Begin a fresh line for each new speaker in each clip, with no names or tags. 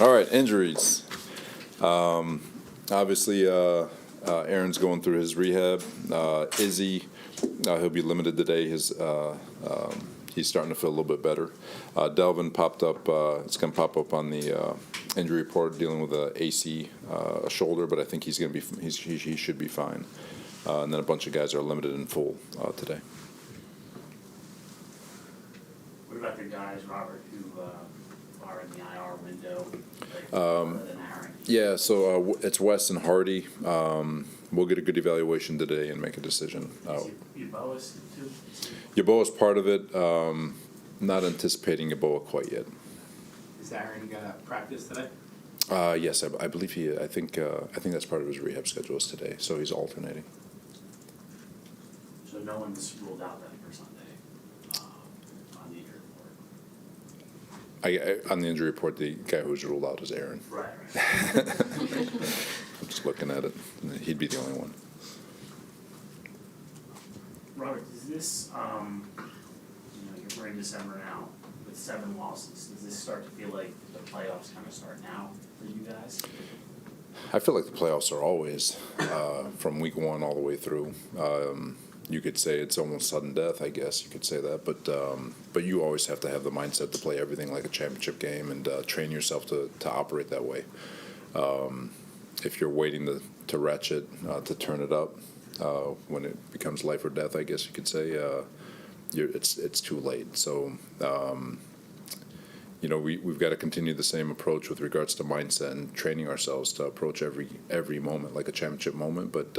All right, injuries. Obviously, Aaron's going through his rehab. Izzy, he'll be limited today. He's starting to feel a little bit better. Delvin popped up. It's going to pop up on the injury report, dealing with a AC shoulder, but I think he's going to be. He should be fine. And then a bunch of guys are limited in full today.
What about the guys, Robert, who are in the IR window? Other than Aaron?
Yeah, so it's Wes and Hardy. We'll get a good evaluation today and make a decision.
Yaboa's too?
Yaboa's part of it. Not anticipating Yaboa quite yet.
Is Aaron going to practice today?
Yes, I believe he. I think that's part of his rehab schedule is today. So he's alternating.
So no one's ruled out then for Sunday on the injury report?
On the injury report, the guy who's ruled out is Aaron.
Right.
I'm just looking at it. He'd be the only one.
Robert, is this, we're in December now with 7 losses. Does this start to feel like the playoffs kind of start now for you guys?
I feel like the playoffs are always from week 1 all the way through. You could say it's almost sudden death, I guess you could say that, but you always have to have the mindset to play everything like a championship game and train yourself to operate that way. If you're waiting to ratchet, to turn it up, when it becomes life or death, I guess you could say, it's too late. So, we've got to continue the same approach with regards to mindset and training ourselves to approach every moment like a championship moment. But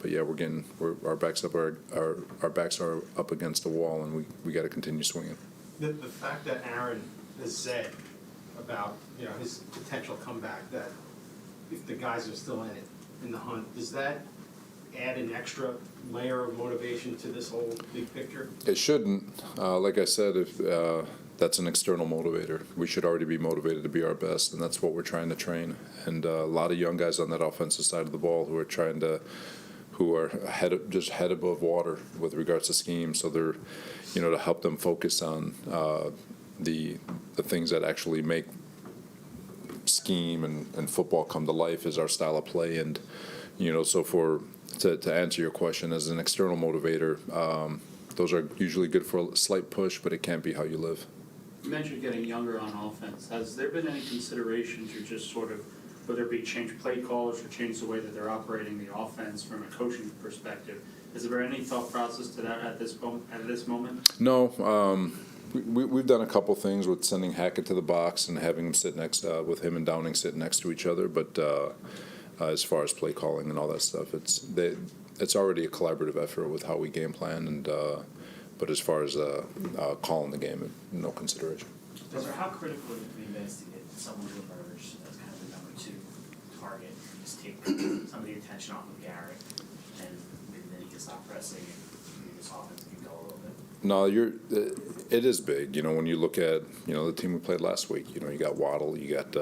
yeah, our backs are up against the wall, and we got to continue swinging.
The fact that Aaron has said about his potential comeback, that if the guys are still in the hunt, does that add an extra layer of motivation to this whole big picture?
It shouldn't. Like I said, if that's an external motivator, we should already be motivated to be our best, and that's what we're trying to train. And a lot of young guys on that offensive side of the ball who are head above water with regards to scheme. So they're, to help them focus on the things that actually make scheme and football come to life is our style of play. And so to answer your question, as an external motivator, those are usually good for a slight push, but it can't be how you live.
You mentioned getting younger on offense. Has there been any considerations or just sort of, whether it be change play calls or change the way that they're operating the offense from a coaching perspective? Is there any thought process to that at this moment?
No. We've done a couple things with sending Hackett to the box and having him sit next with him and Downing sit next to each other, but as far as play calling and all that stuff, it's already a collaborative effort with how we game plan, and but as far as calling the game, no consideration.
How critical is it for you guys to get someone to emerge as kind of the number 2 target, and just take some of the attention off of Garrett, and then he can stop pressing and maybe this offense can go a little bit?
No, it is big. When you look at the team we played last week, you got Waddle, you got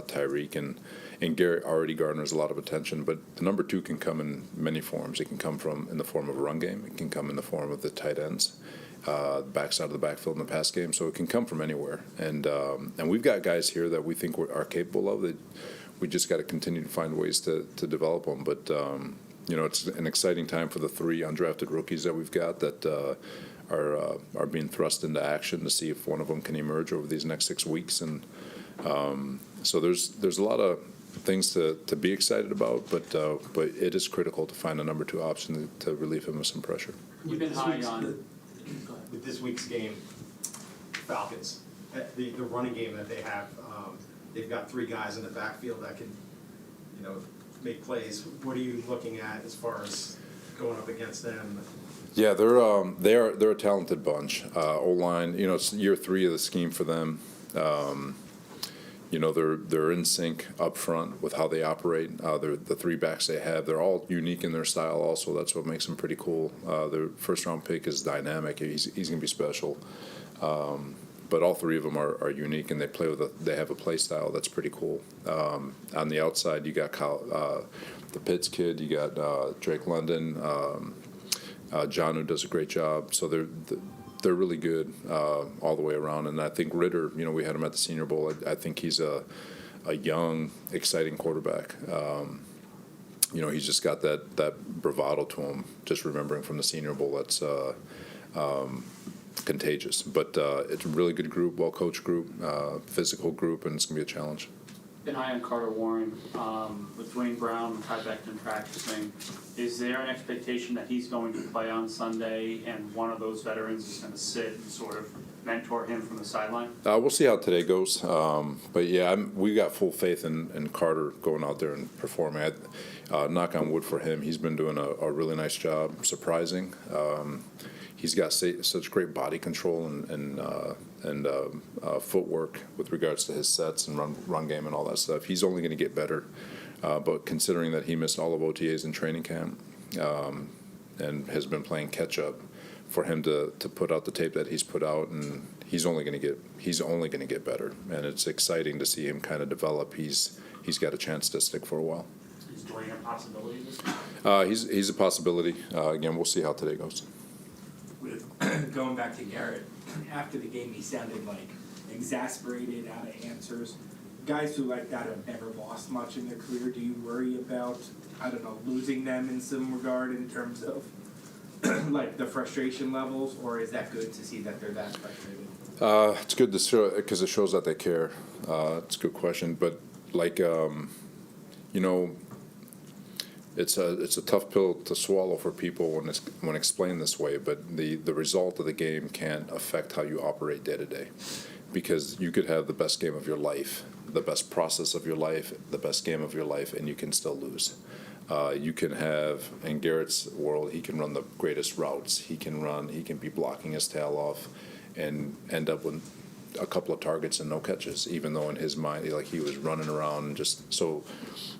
Tyreek, and Garrett already garners a lot of attention. But the number 2 can come in many forms. It can come in the form of a run game. It can come in the form of the tight ends, backside of the backfield in the pass game. So it can come from anywhere. And we've got guys here that we think are capable of it. We just got to continue to find ways to develop them. But it's an exciting time for the 3 undrafted rookies that we've got that are being thrust into action to see if one of them can emerge over these next 6 weeks. And so there's a lot of things to be excited about, but it is critical to find a number 2 option to relieve him of some pressure.
You've been high on
with this week's game, Falcons, the running game that they have, they've got 3 guys in the backfield that can, make plays. What are you looking at as far as going up against them?
Yeah, they're a talented bunch. O-line, it's year 3 of the scheme for them. They're in sync up front with how they operate. The 3 backs they have, they're all unique in their style. Also, that's what makes them pretty cool. Their first-round pick is dynamic. He's going to be special. But all 3 of them are unique, and they have a play style that's pretty cool. On the outside, you got the Pitts kid. You got Drake London. John, who does a great job. So they're really good all the way around. And I think Ritter, we had him at the Senior Bowl. I think he's a young, exciting quarterback. He's just got that bravado to him. Just remembering from the Senior Bowl, that's contagious. But it's a really good group, well-coached group, physical group, and it's going to be a challenge.
An eye on Carter Warren, with Dwayne Brown and Ty Becton practicing, is there an expectation that he's going to play on Sunday and one of those veterans is going to sit and sort of mentor him from the sideline?
We'll see how today goes. But yeah, we got full faith in Carter going out there and performing. Knock on wood for him. He's been doing a really nice job, surprising. He's got such great body control and footwork with regards to his sets and run game and all that stuff. He's only going to get better. But considering that he missed all of OTAs in training camp and has been playing catch up, for him to put out the tape that he's put out, and he's only going to get better. And it's exciting to see him kind of develop. He's got a chance to stick for a while.
Is Dwayne a possibility this week?
He's a possibility. Again, we'll see how today goes.
With going back to Garrett, after the game he sounded like exasperated, out of answers. Guys who like that have never lost much in their career, do you worry about, losing them in some regard in terms of like the frustration levels, or is that good to see that they're that frustrated?
It's good to show, because it shows that they care. It's a good question, but it's a tough pill to swallow for people when explained this way. But the result of the game can't affect how you operate day to day, because you could have the best game of your life, the best process of your life, the best game of your life, and you can still lose. You can have, in Garrett's world, he can run the greatest routes. He can be blocking his tail off and end up with a couple of targets and no catches, even though in his mind, he was running around and just, so,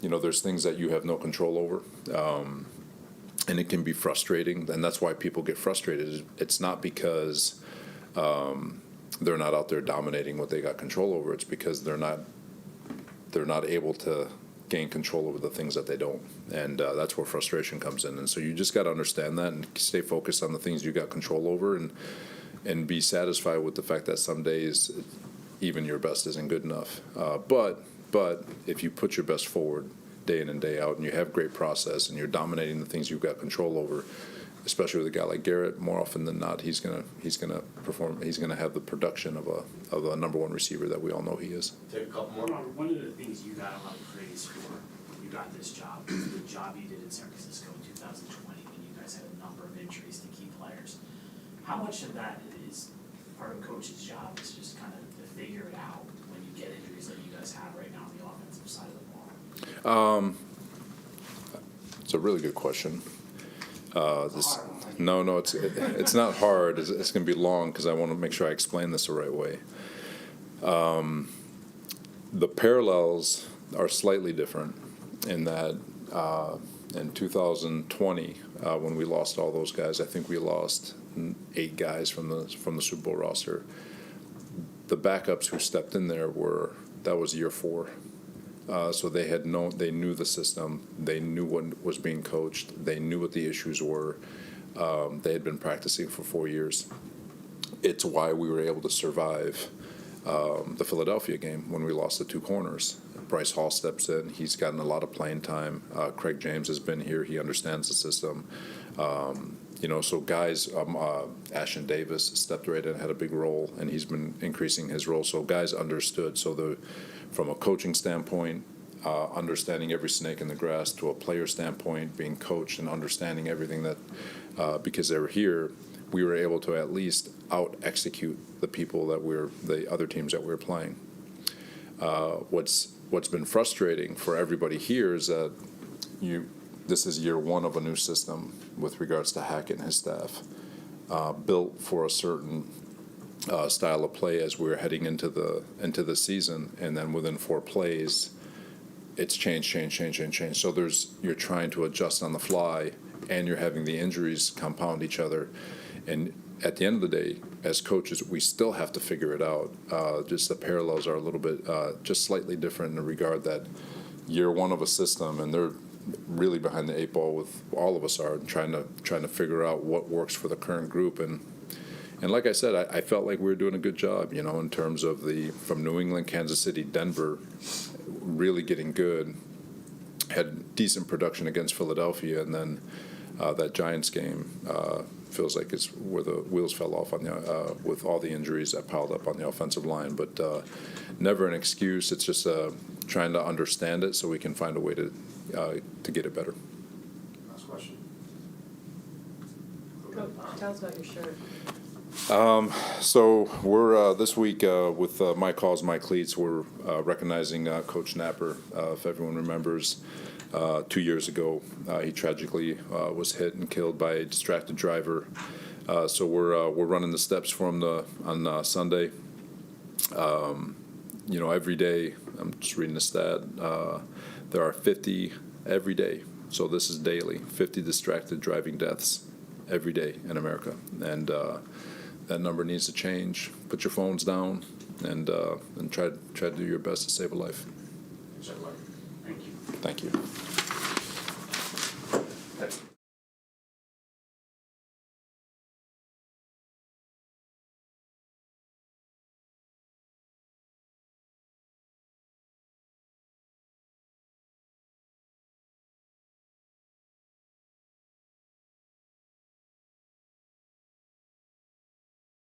there's things that you have no control over. And it can be frustrating, and that's why people get frustrated. It's not because they're not out there dominating what they got control over. It's because they're not able to gain control over the things that they don't, and that's where frustration comes in. And so you just got to understand that and stay focused on the things you got control over, and be satisfied with the fact that some days even your best isn't good enough. But if you put your best forward day in and day out, and you have great process, and you're dominating the things you've got control over, especially with a guy like Garrett, more often than not, he's gonna perform. He's gonna have the production of a number one receiver that we all know he is.
Take a couple more.
Robert, one of the things you got a lot of praise for when you got this job was the job you did in San Francisco in 2020 when you guys had a number of injuries to key players. How much of that is part of a coach's job is just kind of to figure it out when you get injuries that you guys have right now on the offensive side of the ball?
It's a really good question. No, it's not hard. It's going to be long because I want to make sure I explain this the right way. The parallels are slightly different in that in 2020, when we lost all those guys, I think we lost 8 guys from the Super Bowl roster. The backups who stepped in there that was year 4. So they knew the system, they knew what was being coached, they knew what the issues were. They had been practicing for 4 years. It's why we were able to survive the Philadelphia game when we lost the 2 corners. Bryce Hall steps in. He's gotten a lot of playing time. Craig James has been here. He understands the system. So guys, Ashton Davis stepped right in, had a big role, and he's been increasing his role. So guys understood. So from a coaching standpoint, understanding every snake in the grass, to a player standpoint, being coached and understanding everything that, because they were here, we were able to at least out-execute the other teams that we were playing. What's been frustrating for everybody here is that this is year 1 of a new system with regards to Hackett and his staff, built for a certain style of play as we were heading into the season, and then within 4 plays, it's change. So you're trying to adjust on the fly, and you're having the injuries compound each other, and at the end of the day, as coaches, we still have to figure it out. Just the parallels are a little bit just slightly different in the regard that year 1 of a system, and they're really behind the 8 ball with all of us are trying to figure out what works for the current group, and And like I said, I felt like we were doing a good job, you know, in terms of from New England, Kansas City, Denver, really getting good. Had decent production against Philadelphia, and then that Giants game feels like it's where the wheels fell off on the with all the injuries that piled up on the offensive line. But never an excuse. It's just trying to understand it so we can find a way to get it better.
Last question.
Tell us about your shirt.
So we're this week with My Calls, My Cleats. We're recognizing Coach Knapper. If everyone remembers, 2 years ago he tragically was hit and killed by a distracted driver. So we're running the steps for him on Sunday. You know, every day, I'm just reading the stat. There are 50 every day. So this is daily. 50 distracted driving deaths every day in America, and that number needs to change. Put your phones down and try to do your best to save a life.
Thank you.
Thank you.